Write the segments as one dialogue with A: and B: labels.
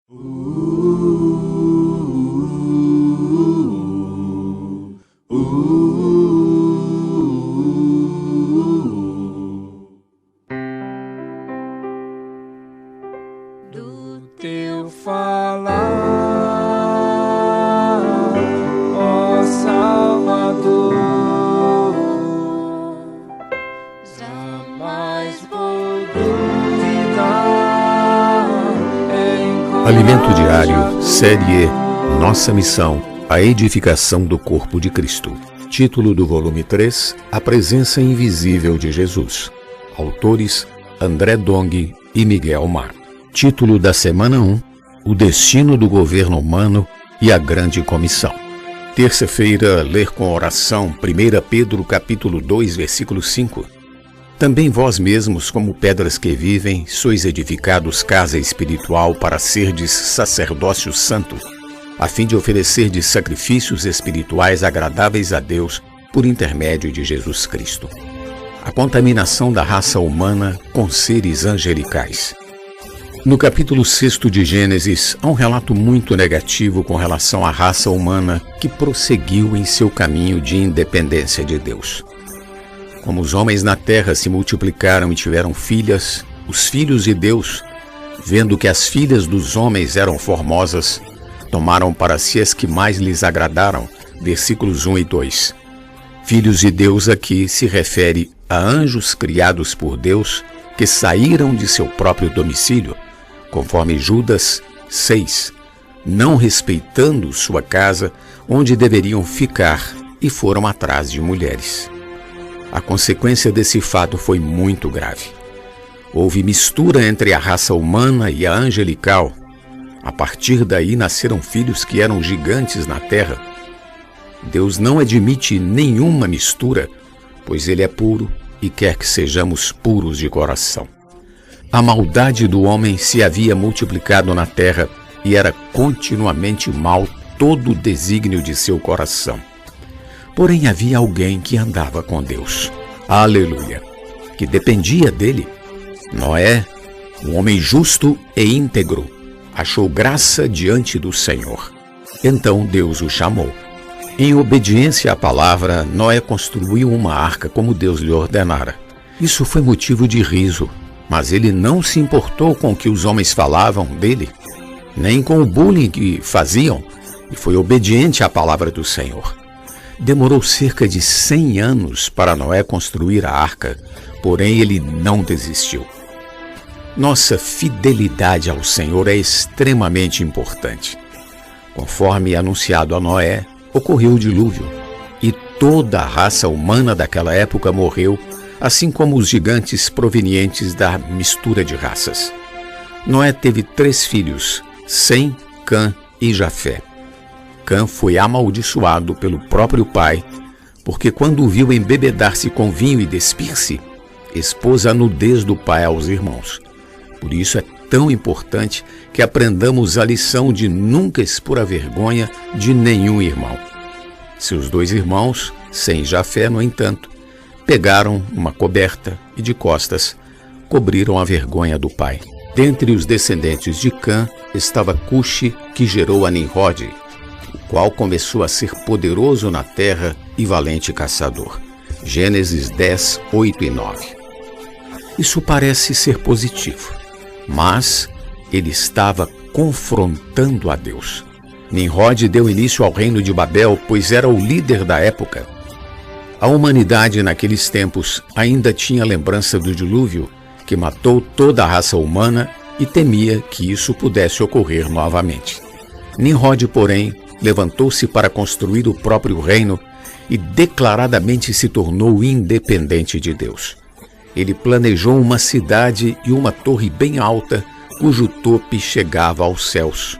A: Do teu falar, ó Salvador, jamais vou duvidar.
B: Alimento Diário, série Nossa Missão, a edificação do corpo de Cristo. Título do volume 3, A Presença Invisível de Jesus. Autores André Dong e Miguel Mar. Título da semana 1, O Destino do Governo Humano e a Grande Comissão. Terça-feira, ler com oração 1 Pedro capítulo 2, versículo 5. Também vós mesmos, como pedras que vivem, sois edificados casa espiritual para serdes sacerdócio santo, a fim de oferecerdes sacrifícios espirituais agradáveis a Deus por intermédio de Jesus Cristo. A contaminação da raça humana com seres angelicais. No capítulo 6 de Gênesis, há um relato muito negativo com relação à raça humana que prosseguiu em seu caminho de independência de Deus. Como os homens na terra se multiplicaram e tiveram filhas, os filhos de Deus, vendo que as filhas dos homens eram formosas, tomaram para si as que mais lhes agradaram. Versículos 1 e 2. Filhos de Deus aqui se refere a anjos criados por Deus que saíram de seu próprio domicílio, conforme Judas 6, não respeitando sua casa onde deveriam ficar e foram atrás de mulheres. A consequência desse fato foi muito grave. Houve mistura entre a raça humana e a angelical. A partir daí nasceram filhos que eram gigantes na terra. Deus não admite nenhuma mistura, pois Ele é puro e quer que sejamos puros de coração. A maldade do homem se havia multiplicado na terra e era continuamente mau todo o desígnio de seu coração. Porém havia alguém que andava com Deus, aleluia, que dependia dele. Noé, um homem justo e íntegro, achou graça diante do Senhor. Então Deus o chamou. Em obediência à palavra, Noé construiu uma arca como Deus lhe ordenara. Isso foi motivo de riso, mas ele não se importou com o que os homens falavam dele, nem com o bullying que faziam, e foi obediente à palavra do Senhor. Demorou cerca de 100 anos para Noé construir a arca, porém ele não desistiu. Nossa fidelidade ao Senhor é extremamente importante. Conforme anunciado a Noé, ocorreu o dilúvio, e toda a raça humana daquela época morreu, assim como os gigantes provenientes da mistura de raças. Noé teve 3 filhos, Sem, Cã e Jafé. Cã foi amaldiçoado pelo próprio pai, porque quando o viu embebedar-se com vinho e despir-se, expôs a nudez do pai aos irmãos. Por isso é tão importante que aprendamos a lição de nunca expor a vergonha de nenhum irmão. Seus 2 irmãos, Sem e Jafé, no entanto, pegaram uma coberta e de costas cobriram a vergonha do pai. Dentre os descendentes de Cã estava Cuxi, que gerou a Nimrod, o qual começou a ser poderoso na terra e valente caçador. Gênesis 10, 8 e 9. Isso parece ser positivo, mas ele estava confrontando a Deus. Nimrod deu início ao reino de Babel, pois era o líder da época. A humanidade naqueles tempos ainda tinha lembrança do dilúvio, que matou toda a raça humana e temia que isso pudesse ocorrer novamente. Nimrod, porém, levantou-se para construir o próprio reino e declaradamente se tornou independente de Deus. Ele planejou uma cidade e uma torre bem alta, cujo tope chegava aos céus.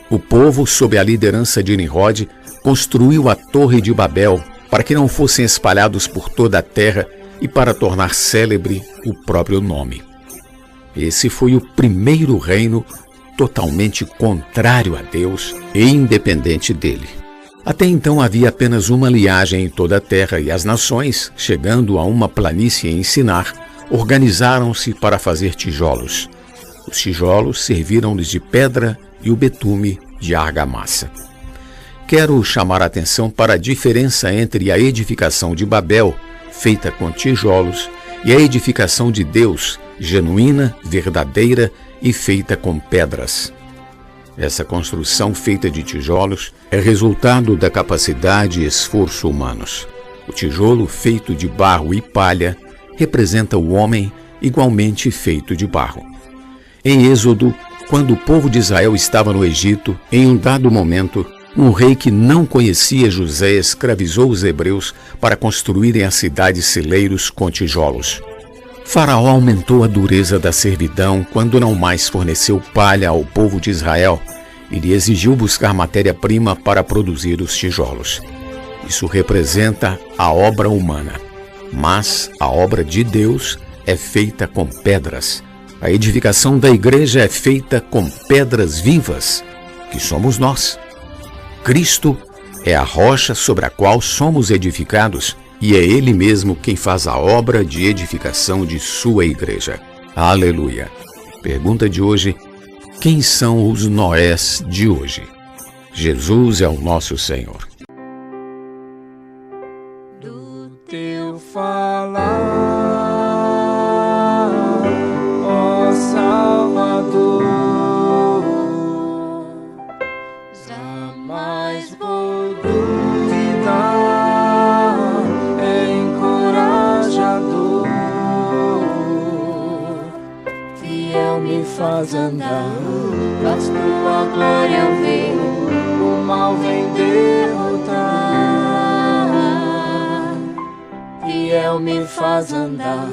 B: O povo, sob a liderança de Nimrod, construiu a Torre de Babel para que não fossem espalhados por toda a terra e para tornar célebre o próprio nome. Esse foi o primeiro reino totalmente contrário a Deus e independente dele. Até então havia apenas uma linhagem em toda a terra e as nações, chegando a uma planície em Sinar, organizaram-se para fazer tijolos. Os tijolos serviram-lhes de pedra e o betume de argamassa. Quero chamar a atenção para a diferença entre a edificação de Babel, feita com tijolos, e a edificação de Deus, genuína, verdadeira e feita com pedras. Essa construção feita de tijolos é resultado da capacidade e esforço humanos. O tijolo feito de barro e palha representa o homem igualmente feito de barro. Em Êxodo, quando o povo de Israel estava no Egito, em um dado momento, um rei que não conhecia José escravizou os hebreus para construírem a cidade celeiros com tijolos. Faraó aumentou a dureza da servidão quando não mais forneceu palha ao povo de Israel e lhe exigiu buscar matéria-prima para produzir os tijolos. Isso representa a obra humana, mas a obra de Deus é feita com pedras. A edificação da igreja é feita com pedras vivas, que somos nós. Cristo é a rocha sobre a qual somos edificados e é Ele mesmo quem faz a obra de edificação de sua igreja. Aleluia! Pergunta de hoje: quem são os Noés de hoje? Jesus é o nosso Senhor.
A: Do teu falar, ó Salvador, jamais vou duvidar, é encorajador, fiel me faz andar, faz tua glória eu ver, o mal vem derrotar. Fiel me faz andar,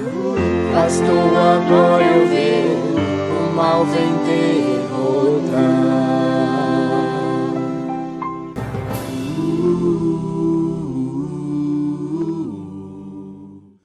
A: faz tua glória eu ver, o mal vem derrotar.